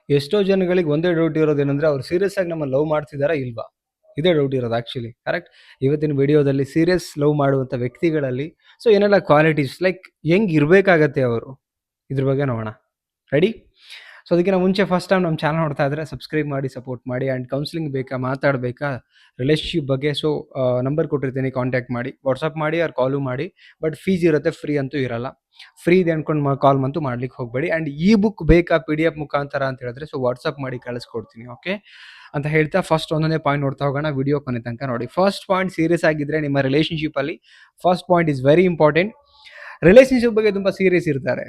ಎಷ್ಟೋ ಜನಗಳಿಗೆ ಒಂದೇ ಡೌಟ್ ಇರೋದೇನೆಂದ್ರೆ ಅವ್ರು ಸೀರಿಯಸ್ ಆಗಿ ನಮ್ಮ ಲವ್ ಮಾಡ್ತಿದ್ದಾರಾ ಇಲ್ವಾ, ಇದೇ ಡೌಟ್ ಇರೋದು ಆ್ಯಕ್ಚುಲಿ. ಕರೆಕ್ಟ್. ಇವತ್ತಿನ ವಿಡಿಯೋದಲ್ಲಿ ಸೀರಿಯಸ್ ಲವ್ ಮಾಡುವಂಥ ವ್ಯಕ್ತಿಗಳಲ್ಲಿ ಸೊ ಏನೆಲ್ಲ ಕ್ವಾಲಿಟೀಸ್ ಲೈಕ್ ಹೆಂಗೆ ಇರಬೇಕಾಗತ್ತೆ ಅವರು, ಇದ್ರ ಬಗ್ಗೆ ನೋಡೋಣ. ರೆಡಿ? ಸೊ ಅದಕ್ಕಿಂತ ಮುಂಚೆ ಫಸ್ಟ್ ಟೈಮ್ ನಮ್ಮ ಚಾನಲ್ ನೋಡ್ತಾ ಇದ್ದರೆ ಸಬ್ಸ್ಕ್ರೈಬ್ ಮಾಡಿ ಸಪೋರ್ಟ್ ಮಾಡಿ. ಆ್ಯಂಡ್ ಕೌನ್ಸಿಲಿಂಗ್ ಬೇಕಾ, ಮಾತಾಡಬೇಕಾ ರಿಲೇಷನ್ಶಿಪ್ ಬಗ್ಗೆ, ಸೊ ನಂಬರ್ ಕೊಟ್ಟಿರ್ತೀನಿ, ಕಾಂಟ್ಯಾಕ್ಟ್ ಮಾಡಿ, ವಾಟ್ಸಪ್ ಮಾಡಿ ಅವ್ರು ಕಾಲು ಮಾಡಿ. ಬಟ್ ಫೀಸ್ ಇರುತ್ತೆ, ಫ್ರೀ ಅಂತೂ ಇರಲ್ಲ. ಫ್ರೀ ಇದೆ ಅಂದ್ಕೊಂಡು ಕಾಲ್ ಅಂತೂ ಮಾಡ್ಲಿಕ್ಕೆ ಹೋಗಬೇಡಿ. ಆ್ಯಂಡ್ ಈ ಬುಕ್ ಬೇಕಾ PDF ಮುಖಾಂತರ ಅಂತ ಹೇಳಿದ್ರೆ ಸೊ ವಾಟ್ಸಪ್ ಮಾಡಿ ಕಳಿಸ್ಕೊಡ್ತೀನಿ, ಓಕೆ ಅಂತ ಹೇಳ್ತಾ ಫಸ್ಟ್ ಒಂದೊಂದೇ ಪಾಯಿಂಟ್ ನೋಡ್ತಾ ಹೋಗೋಣ. ವಿಡಿಯೋ ಕೊನೆ ತನಕ ನೋಡಿ. ಫಸ್ಟ್ ಪಾಯಿಂಟ್, ಸೀರಿಯಸ್ ಆಗಿದ್ದರೆ ನಿಮ್ಮ ರಿಲೇಷನ್ಶಿಪ್ಪಲ್ಲಿ first point is very important. Relationship ಬಗ್ಗೆ ತುಂಬ ಸೀರಿಯಸ್ ಇರ್ತಾರೆ.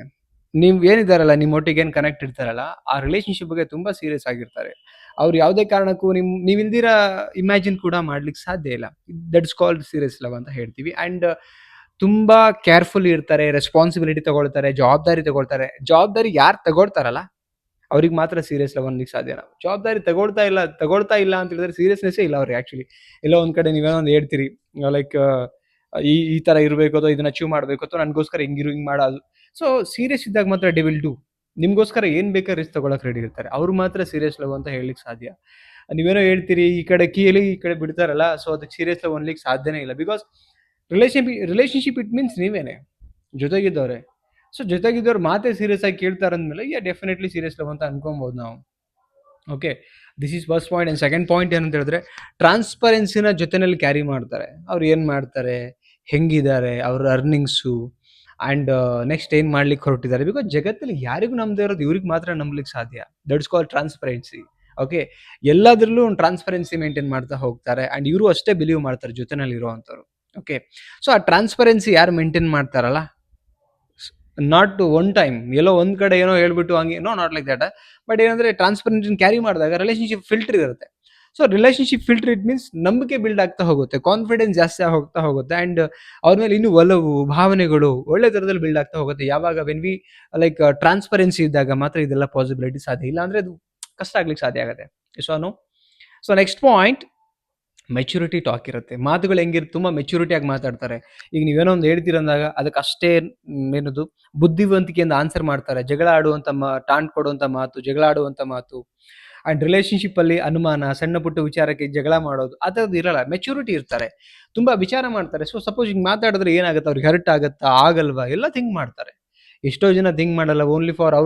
ನೀವು ಏನಿದ್ದಾರಲ್ಲ, ನಿಮ್ಮೊಟ್ಟಿಗೆ ಏನು ಕನೆಕ್ಟ್ ಇರ್ತಾರಲ್ಲ, ಆ ರಿಲೇಷನ್ಶಿಪ್ ಬಗ್ಗೆ ತುಂಬ ಸೀರಿಯಸ್ ಆಗಿರ್ತಾರೆ. ಅವ್ರು ಯಾವುದೇ ಕಾರಣಕ್ಕೂ ನೀವು ಇಲ್ದಿರ ಇಮ್ಯಾಜಿನ್ ಕೂಡ ಮಾಡ್ಲಿಕ್ಕೆ ಸಾಧ್ಯ ಇಲ್ಲ. ದಟ್ಸ್ ಕಾಲ್ಡ್ ಸೀರಿಯಸ್ ಲವ್ ಅಂತ ಹೇಳ್ತೀವಿ. ಆ್ಯಂಡ್ ತುಂಬ ಕೇರ್ಫುಲ್ ಇರ್ತಾರೆ, ರೆಸ್ಪಾನ್ಸಿಬಿಲಿಟಿ ತಗೊಳ್ತಾರೆ, ಜವಾಬ್ದಾರಿ ತಗೊಳ್ತಾರೆ. ಜವಾಬ್ದಾರಿ ಯಾರು ತಗೊಳ್ತಾರಲ್ಲ ಅವ್ರಿಗೆ ಮಾತ್ರ ಸೀರಿಯಸ್ ಲವ್ ಅನ್ಲಿಕ್ಕೆ ಸಾಧ್ಯ. ನಾವು ಜವಾಬ್ದಾರಿ ತಗೊಳ್ತಾ ಇಲ್ಲ ಅಂತ ಹೇಳಿದ್ರೆ ಸೀರಿಯಸ್ನೆಸ್ಸೇ ಇಲ್ಲ ಅವ್ರಿಗೆ ಆ್ಯಕ್ಚುಲಿ. ಎಲ್ಲೋ ಒಂದು ಕಡೆ ನೀವೇನೋ ಒಂದು ಹೇಳ್ತೀರಿ ಲೈಕ್ ಈ ಥರ ಇರಬೇಕು ಅಥವಾ ಇದನ್ನ ಅಚೀವ್ ಮಾಡಬೇಕು ಅಥವಾ ನನಗೋಸ್ಕರ ಹಿಂಗೆ ಮಾಡೋದು. ಸೊ ಸೀರಿಯಸ್ ಇದ್ದಾಗ ಮಾತ್ರ ಡಿ ವಿಲ್ ಡೂ. ನಿಮಗೋಸ್ಕರ ಏನು ಬೇಕಾದ್ರೆ ರಿಸ್ಕ್ ತಗೊಳಕ್ಕೆ ರೆಡಿ ಇರ್ತಾರೆ. ಅವ್ರು ಮಾತ್ರ ಸೀರಿಯಸ್ ಲವ್ ಅಂತ ಹೇಳಲಿಕ್ಕೆ ಸಾಧ್ಯ. ನೀವೇನೋ ಹೇಳ್ತೀರಿ ಈ ಕಡೆ ಕೀಲಿ ಈ ಕಡೆ ಬಿಡ್ತಾರಲ್ಲ, ಸೊ ಅದಕ್ಕೆ ಸೀರಿಯಸ್ ಲವ್ ಅನ್ಲಿಕ್ಕೆ ಸಾಧ್ಯನೇ ಇಲ್ಲ. ಬಿಕಾಸ್ ರಿಲೇಷನ್ಶಿಪ್ ಇಟ್ ಮೀನ್ಸ್ ನೀವೇನೆ ಜೊತೆಗಿದ್ದವ್ರೆ. ಸೊ ಜೊತೆಗಿದ್ದವ್ರು ಮಾತೇ ಸೀರಿಯಸ್ ಆಗಿ ಕೇಳ್ತಾರೆ ಅಂದಮೇಲೆ ಡೆಫಿನೆಟ್ಲಿ ಸೀರಿಯಸ್ ಲವ್ ಅಂತ ಅನ್ಕೊಬೋದು ನಾವು. Okay, this is first point. And second point ಏನಂತ ಹೇಳಿದ್ರೆ ಟ್ರಾನ್ಸ್ಪರೆನ್ಸಿನ ಜೊತೆನಲ್ಲಿ ಕ್ಯಾರಿ ಮಾಡ್ತಾರೆ. ಅವ್ರು ಏನು ಮಾಡ್ತಾರೆ, ಹೆಂಗಿದ್ದಾರೆ, ಅವ್ರ ಅರ್ನಿಂಗ್ಸು, ಆ್ಯಂಡ್ ನೆಕ್ಸ್ಟ್ ಏನು ಮಾಡ್ಲಿಕ್ಕೆ ಹೊರಟಿದ್ದಾರೆ. ಬಿಕಾಸ್ ಜಗತ್ತಲ್ಲಿ ಯಾರಿಗೂ ನಂಬದೇ ಇರೋದು ಇವ್ರಿಗೆ ಮಾತ್ರ ನಂಬಲಿಕ್ಕೆ ಸಾಧ್ಯ. That's call transparency. ಓಕೆ, ಎಲ್ಲದರಲ್ಲೂ ಒಂದು ಟ್ರಾನ್ಸ್ಪರೆನ್ಸಿ ಮೇಂಟೈನ್ ಮಾಡ್ತಾ ಹೋಗ್ತಾರೆ. ಆ್ಯಂಡ್ ಇವರು ಅಷ್ಟೇ ಬಿಲೀವ್ ಮಾಡ್ತಾರೆ ಜೊತೆನಲ್ಲಿ ಇರೋವಂಥವ್ರು. ಓಕೆ, ಸೊ ಆ ಟ್ರಾನ್ಸ್ಪರೆನ್ಸಿ ಯಾರು ಮೇಂಟೈನ್ ಮಾಡ್ತಾರಲ್ಲ, ನಾಟ್ ಒನ್ ಟೈಮ್ ಎಲ್ಲೋ ಒಂದು ಕಡೆ ಏನೋ ಹೇಳ್ಬಿಟ್ಟು ಹಂಗೆ ನಾಟ್ ಲೈಕ್ ದಟ್. ಬಟ್ ಏನಂದರೆ ಟ್ರಾನ್ಸ್ಪರೆನ್ಸಿನ ಕ್ಯಾರಿ ಮಾಡಿದಾಗ ರಿಲೇಷನ್ಶಿಪ್ ಫಿಲ್ಟರ್ ಇರುತ್ತೆ. So relationship filter it means ನಂಬಿಕೆ ಬಿಲ್ಡ್ ಆಗ್ತಾ ಹೋಗುತ್ತೆ, ಕಾನ್ಫಿಡೆನ್ಸ್ ಜಾಸ್ತಿ ಹೋಗ್ತಾ ಹೋಗುತ್ತೆ. ಆ್ಯಂಡ್ ಅವ್ರ ಮೇಲೆ ಇನ್ನೂ ಒಲವು, ಭಾವನೆಗಳು ಒಳ್ಳೆ ಥರದಲ್ಲಿ ಬಿಲ್ಡ್ ಆಗ್ತಾ ಹೋಗುತ್ತೆ. ಯಾವಾಗ ವೆನ್ ವಿ ಲೈಕ್ ಟ್ರಾನ್ಸ್ಪರೆನ್ಸಿ ಇದ್ದಾಗ ಮಾತ್ರ ಇದೆಲ್ಲ ಪಾಸಿಬಿಲಿಟಿ ಸಾಧ್ಯ. ಇಲ್ಲ ಅಂದರೆ ಅದು ಕಷ್ಟ ಆಗ್ಲಿಕ್ಕೆ ಸಾಧ್ಯ ಆಗುತ್ತೆ. So next point, maturity talk ಇರುತ್ತೆ. ಮಾತುಗಳು ಹೆಂಗಿರುತ್ತೆ, ತುಂಬ ಮೆಚುರಿಟಿಯಾಗಿ ಮಾತಾಡ್ತಾರೆ. ಈಗ ನೀವೇನೋ ಒಂದು ಹೇಳ್ತೀರಂದಾಗ ಅದಕ್ಕೆ ಅಷ್ಟೇ ಏನದು ಬುದ್ಧಿವಂತಿಕೆಯಿಂದ ಆನ್ಸರ್ ಮಾಡ್ತಾರೆ. ಜಗಳ ಆಡುವಂಥ ಟಾಂಟ್ ಕೊಡುವಂಥ ಮಾತು, ಜಗಳ ಆಡುವಂಥ ಮಾತು. ಆ್ಯಂಡ್ ರಿಲೇಷನ್ಶಿಪ್ಪಲ್ಲಿ ಅನುಮಾನ, ಸಣ್ಣ ಪುಟ್ಟ ವಿಚಾರಕ್ಕೆ ಜಗಳ ಮಾಡೋದು ಆ ಥರದ್ದು ಇರಲ್ಲ. ಮೆಚುರಿಟಿ ಇರ್ತಾರೆ, ತುಂಬ ವಿಚಾರ ಮಾಡ್ತಾರೆ. ಸೊ ಸಪೋಸ್ ಹಿಂಗೆ ಮಾತಾಡಿದ್ರೆ ಏನಾಗುತ್ತೆ, ಅವ್ರಿಗೆ ಹರ್ಟ್ ಆಗುತ್ತಾ, ಆಗಲ್ವಾ, ಎಲ್ಲ ಥಿಂಕ್ ಮಾಡ್ತಾರೆ. ಎಷ್ಟೋ ಜನ ಥಿಂಕ್ ಮಾಡಲ್ಲ, ಓನ್ಲಿ ಫಾರ್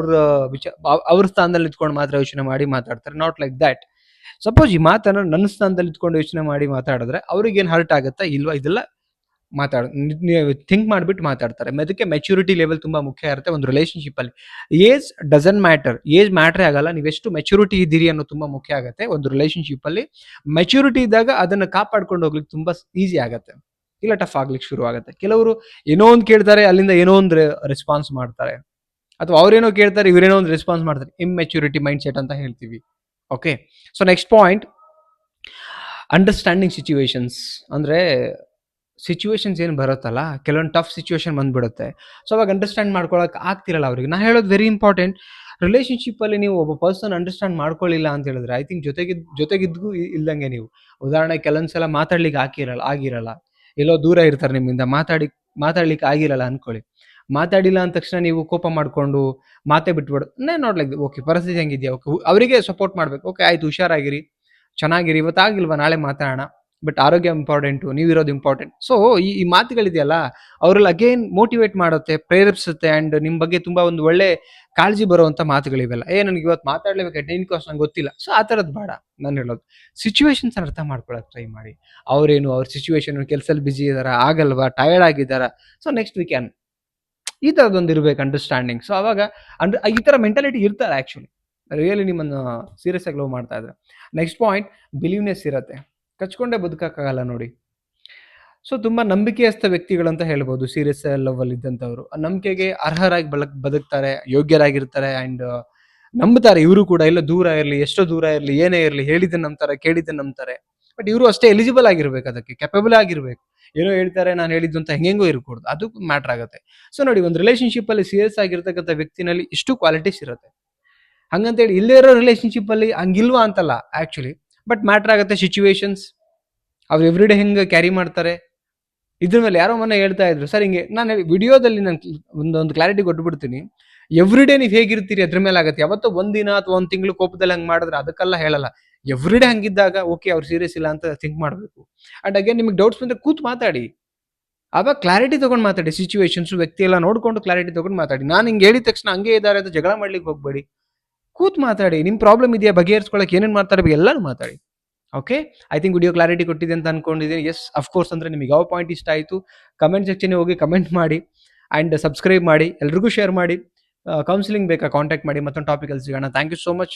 ಅವ್ರ ಸ್ಥಾನದಲ್ಲಿ ಇಟ್ಕೊಂಡು ಮಾತ್ರ ಯೋಚನೆ ಮಾಡಿ ಮಾತಾಡ್ತಾರೆ. Not like that. ಸಪೋಸ್ ಈ ಮಾತನ್ನು ನನ್ನ ಸ್ಥಾನದಲ್ಲಿ ಇಟ್ಕೊಂಡು ಯೋಚನೆ ಮಾಡಿ ಮಾತಾಡಿದ್ರೆ ಅವ್ರಿಗೇನು ಹರ್ಟ್ ಆಗುತ್ತಾ ಇಲ್ವಾ, ಇದೆಲ್ಲ ಥಿಂಕ್ ಮಾಡಿಬಿಟ್ಟು ಮಾತಾಡ್ತಾರೆ. ಅದಕ್ಕೆ ಮೆಚುರಿಟಿ ಲೆವೆಲ್ ತುಂಬ ಮುಖ್ಯ ಇರುತ್ತೆ ಒಂದು ರಿಲೇಷನ್ಶಿಪ್ಪಲ್ಲಿ. ಏಜ್ ಡಸಂಟ್ ಮ್ಯಾಟರ್, ಏಜ್ ಮ್ಯಾಟ್ರೇ ಆಗಲ್ಲ. ನೀವೆಷ್ಟು ಮೆಚುರಿಟಿ ಇದ್ದೀರಿ ಅನ್ನೋ ತುಂಬ ಮುಖ್ಯ ಆಗುತ್ತೆ ಒಂದು ರಿಲೇಷನ್ಶಿಪ್ಪಲ್ಲಿ. ಮೆಚುರಿಟಿ ಇದ್ದಾಗ ಅದನ್ನು ಕಾಪಾಡ್ಕೊಂಡು ಹೋಗ್ಲಿಕ್ಕೆ ತುಂಬ ಈಸಿ ಆಗುತ್ತೆ, ಇಲ್ಲ ಟಫ್ ಆಗ್ಲಿಕ್ಕೆ ಶುರು ಆಗುತ್ತೆ. ಕೆಲವರು ಏನೋ ಒಂದು ಕೇಳ್ತಾರೆ, ಅಲ್ಲಿಂದ ಏನೋ ಒಂದು ರೆಸ್ಪಾನ್ಸ್ ಮಾಡ್ತಾರೆ, ಅಥವಾ ಅವ್ರೇನೋ ಕೇಳ್ತಾರೆ, ಇವರೇನೋ ಒಂದು ರೆಸ್ಪಾನ್ಸ್ ಮಾಡ್ತಾರೆ. ಇಮ್ಮೆಚುರಿಟಿ ಮೈಂಡ್ ಸೆಟ್ ಅಂತ ಹೇಳ್ತೀವಿ. Okay, so next point, understanding situations. ಅಂದರೆ ಸಿಚುವೇಶನ್ಸ್ ಏನು ಬರುತ್ತಲ್ಲ, ಕೆಲವೊಂದು ಟಫ್ ಸಿಚುವೇಶನ್ ಬಂದ್ಬಿಡುತ್ತೆ. ಸೊ ಅವಾಗ ಅಂಡರ್ಸ್ಟ್ಯಾಂಡ್ ಮಾಡ್ಕೊಳಕ್ಕೆ ಆಗ್ತಿರಲ್ಲ ಅವ್ರಿಗೆ. ನಾನು ಹೇಳೋದು ವೆರಿ ಇಂಪಾರ್ಟೆಂಟ್. ರಿಲೇಷನ್ಶಿಪ್ಪಲ್ಲಿ ನೀವು ಒಬ್ಬ ಪರ್ಸನ್ ಅಂಡರ್ಸ್ಟ್ಯಾಂಡ್ ಮಾಡ್ಕೊಳ್ಳಿಲ್ಲ ಅಂತ ಹೇಳಿದ್ರೆ ಐ ಥಿಂಕ್ ಜೊತೆಗಿದ್ದು ಇಲ್ದಂಗೆ ನೀವು. ಉದಾಹರಣೆ, ಕೆಲವೊಂದ್ಸಲ ಮಾತಾಡ್ಲಿಕ್ಕೆ ಆಗಿರಲ್ಲ, ಎಲ್ಲೋ ದೂರ ಇರ್ತಾರೆ ನಿಮ್ಮಿಂದ, ಮಾತಾಡ್ಲಿಕ್ಕೆ ಆಗಿರಲ್ಲ ಅನ್ಕೊಳ್ಳಿ. ಮಾತಾಡಿಲ್ಲ ಅಂದ ತಕ್ಷಣ ನೀವು ಕೋಪ ಮಾಡಿಕೊಂಡು ಮಾತೇ ಬಿಟ್ಬಿಡು. ನಾಟ್ ಲೈಕ್ ಓಕೆ, ಪರಿಸ್ಥಿತಿ ಹೆಂಗಿದೆಯಾ, ಓಕೆ ಅವರಿಗೆ ಸಪೋರ್ಟ್ ಮಾಡಬೇಕು. ಓಕೆ ಆಯ್ತು, ಹುಷಾರಾಗಿರಿ, ಚೆನ್ನಾಗಿರಿ, ಇವತ್ತಾಗಿಲ್ವಾ ನಾಳೆ ಮಾತಾಡೋಣ. ಬಟ್ ಆರೋಗ್ಯ ಇಂಪಾರ್ಟೆಂಟು, ನೀವಿರೋದು ಇಂಪಾರ್ಟೆಂಟ್. ಸೊ ಈ ಮಾತುಗಳಿದೆಯಲ್ಲ, ಅವರಲ್ಲಿ ಅಗೇನ್ ಮೋಟಿವೇಟ್ ಮಾಡುತ್ತೆ, ಪ್ರೇರೇಪಿಸುತ್ತೆ. ಆ್ಯಂಡ್ ನಿಮ್ಮ ಬಗ್ಗೆ ತುಂಬ ಒಂದು ಒಳ್ಳೆ ಕಾಳಜಿ ಬರುವಂಥ ಮಾತುಗಳಿವೆಲ್ಲ. ನನಗೆ ಇವತ್ತು ಮಾತಾಡಲೇಬೇಕು, ಟೆನ್ಕೋಸ್ ನಂಗೆ ಗೊತ್ತಿಲ್ಲ. ಸೊ ಆ ಥರದ್ದು ಬೇಡ. ನಾನು ಹೇಳೋದು ಸಿಚುವೇಶನ್ಸ್ ಅರ್ಥ ಮಾಡ್ಕೊಳಕ್ಕೆ ಟ್ರೈ ಮಾಡಿ. ಅವ್ರ ಸಿಚುವೇಶನ್, ಕೆಲಸದಲ್ಲಿ ಬ್ಯುಸಿ ಇದ್ದಾರಾ, ಆಗಲ್ವಾ, ಟಯರ್ಡ್ ಆಗಿದ್ದಾರಾ, ಸೊ ನೆಕ್ಸ್ಟ್ ವಿ ಕ್ಯಾನ್, ಈ ಥರದೊಂದು ಇರಬೇಕು ಅಂಡರ್ಸ್ಟ್ಯಾಂಡಿಂಗ್. ಸೊ ಅವಾಗ ಈ ಥರ ಮೆಂಟಾಲಿಟಿ ಇರ್ತಾರೆ ಆ್ಯಕ್ಚುಲಿ, ರಿಯಲಿ ನಿಮ್ಮನ್ನು ಸೀರಿಯಸ್ ಆಗಿ ಲವ್ ಮಾಡ್ತಾ ಇದ್ದಾರೆ. ನೆಕ್ಸ್ಟ್ ಪಾಯಿಂಟ್, ಬಿಲೀವ್ನೆಸ್ ಇರುತ್ತೆ. ಕಚ್ಕೊಂಡೇ ಬದುಕೋಕ್ಕಾಗಲ್ಲ ನೋಡಿ. ಸೊ ತುಂಬ ನಂಬಿಕೆಯಸ್ಥ ವ್ಯಕ್ತಿಗಳಂತ ಹೇಳ್ಬೋದು ಸೀರಿಯಸ್ ಲವ್ ಅಲ್ಲಿ ಇದ್ದಂಥವ್ರು. ಆ ನಂಬಿಕೆಗೆ ಅರ್ಹರಾಗಿ ಬದುಕ್ತಾರೆ, ಯೋಗ್ಯರಾಗಿರ್ತಾರೆ. ಆ್ಯಂಡ್ ನಂಬ್ತಾರೆ ಇವರು ಕೂಡ. ಎಲ್ಲ ದೂರ ಇರಲಿ, ಎಷ್ಟೋ ದೂರ ಇರಲಿ, ಏನೇ ಇರಲಿ, ಹೇಳಿದ್ದನ್ನು ನಂಬ್ತಾರೆ, ಕೇಳಿದ್ದನ್ನು ನಂಬ್ತಾರೆ. ಬಟ್ ಇವರು ಅಷ್ಟೇ ಎಲಿಜಿಬಲ್ ಆಗಿರ್ಬೇಕು, ಅದಕ್ಕೆ ಕೆಪಬಲ್ ಆಗಿರ್ಬೇಕು. ಏನೋ ಹೇಳ್ತಾರೆ, ನಾನು ಹೇಳಿದ್ದು ಅಂತ ಹೆಂಗೆಂಗೋ ಇರ್ಕೂಡ್ದು, ಅದು ಮ್ಯಾಟ್ರ್ ಆಗುತ್ತೆ. ಸೊ ನೋಡಿ, ಒಂದು ರಿಲೇಷನ್ಶಿಪ್ಪಲ್ಲಿ ಸೀರಿಯಸ್ ಆಗಿರ್ತಕ್ಕಂಥ ವ್ಯಕ್ತಿನಲ್ಲಿ ಇಷ್ಟು ಕ್ವಾಲಿಟೀಸ್ ಇರುತ್ತೆ. ಹಂಗಂತೇಳಿ ಇಲ್ಲೇ ಇರೋ ರಿಲೇಷನ್ಶಿಪ್ಪಲ್ಲಿ ಹಂಗಿಲ್ವಾ ಅಂತಲ್ಲ ಆ್ಯಕ್ಚುಲಿ. ಬಟ್ ಮ್ಯಾಟ್ರ್ ಆಗುತ್ತೆ ಸಿಚುವೇಶನ್ಸ್, ಅವ್ರು ಎವ್ರಿಡೇ ಹೆಂಗೆ ಕ್ಯಾರಿ ಮಾಡ್ತಾರೆ. ಇದ್ರ ಮೇಲೆ ಯಾರೋ ಮೊನ್ನೆ ಹೇಳ್ತಾ ಇದ್ರು, ಸರ್ ಹಿಂಗೆ, ನಾನು ವಿಡಿಯೋದಲ್ಲಿ ನಾನು ಒಂದೊಂದು ಕ್ಲಾರಿಟಿ ಕೊಟ್ಬಿಡ್ತೀನಿ. ಎವ್ರಿ ಡೇ ನೀವು ಹೇಗಿರ್ತೀರಿ ಅದ್ರ ಮೇಲೆ ಆಗುತ್ತೆ. ಯಾವತ್ತೋ ಒಂದಿನ ಅಥವಾ ಒಂದು ತಿಂಗಳು ಕೋಪದಲ್ಲಿ ಹಂಗೆ ಮಾಡಿದ್ರೆ ಅದಕ್ಕೆಲ್ಲ ಹೇಳಲ್ಲ. ಎವ್ರಿ ಡೇ ಹಂಗಿದ್ದಾಗ ಓಕೆ ಅವ್ರು ಸೀರಿಯಸ್ ಇಲ್ಲ ಅಂತ ಥಿಂಕ್ ಮಾಡಬೇಕು. ಅಂಡ್ ಅಗೇನ್ ನಿಮಗೆ ಡೌಟ್ಸ್ ಬಂದ್ರೆ ಕೂತ್ ಮಾತಾಡಿ. ಆವಾಗ ಕ್ಲಾರಿಟಿ ತಗೊಂಡು ಮಾತಾಡಿ. ಸಿಚುವೇಶನ್ಸ್ ವ್ಯಕ್ತಿ ಎಲ್ಲ ನೋಡ್ಕೊಂಡು ಕ್ಲಾರಿಟಿ ತಗೊಂಡು ಮಾತಾಡಿ. ನಾನು ಹಿಂಗೆ ಹೇಳಿದ ತಕ್ಷಣ ಹಂಗೆ ಇದ್ದಾರೆ ಅಂತ ಜಗಳ ಮಾಡ್ಲಿಕ್ಕೆ ಹೋಗ್ಬೇಡಿ. ಕೂತ್ ಮಾತಾಡಿ. ನಿಮ್ಮ ಪ್ರಾಬ್ಲಮ್ ಇದೆಯಾ ಬಗೆಹರಿಸ್ಕೊಳ್ಳೋಕೆ ಏನೇನು ಮಾತಾಡಬೇಕು ಎಲ್ಲಾನು ಮಾತಾಡಿ. Okay, I think video clarity ಕೊಟ್ಟಿದೆ ಅಂತ ಅನ್ಕೊಂಡಿದ್ದೀನಿ. Yes of course. ಅಂದರೆ ನಿಮಗೆ ಯಾವ ಪಾಯಿಂಟ್ ಇಷ್ಟ ಆಯಿತು ಕಮೆಂಟ್ ಸೆಕ್ಷನ್ಗೆ ಹೋಗಿ ಕಮೆಂಟ್ ಮಾಡಿ ಆ್ಯಂಡ್ ಸಬ್ಸ್ಕ್ರೈಬ್ ಮಾಡಿ, ಎಲ್ರಿಗೂ ಶೇರ್ ಮಾಡಿ. ಕೌನ್ಸಿಲಿಂಗ್ ಬೇಕಾ ಕಾಂಟ್ಯಾಕ್ಟ್ ಮಾಡಿ, ಮತ್ತೊಂದು ಟಾಪಿಕಲ್ಲಿ ಸಿಗೋಣ. Thank you so much.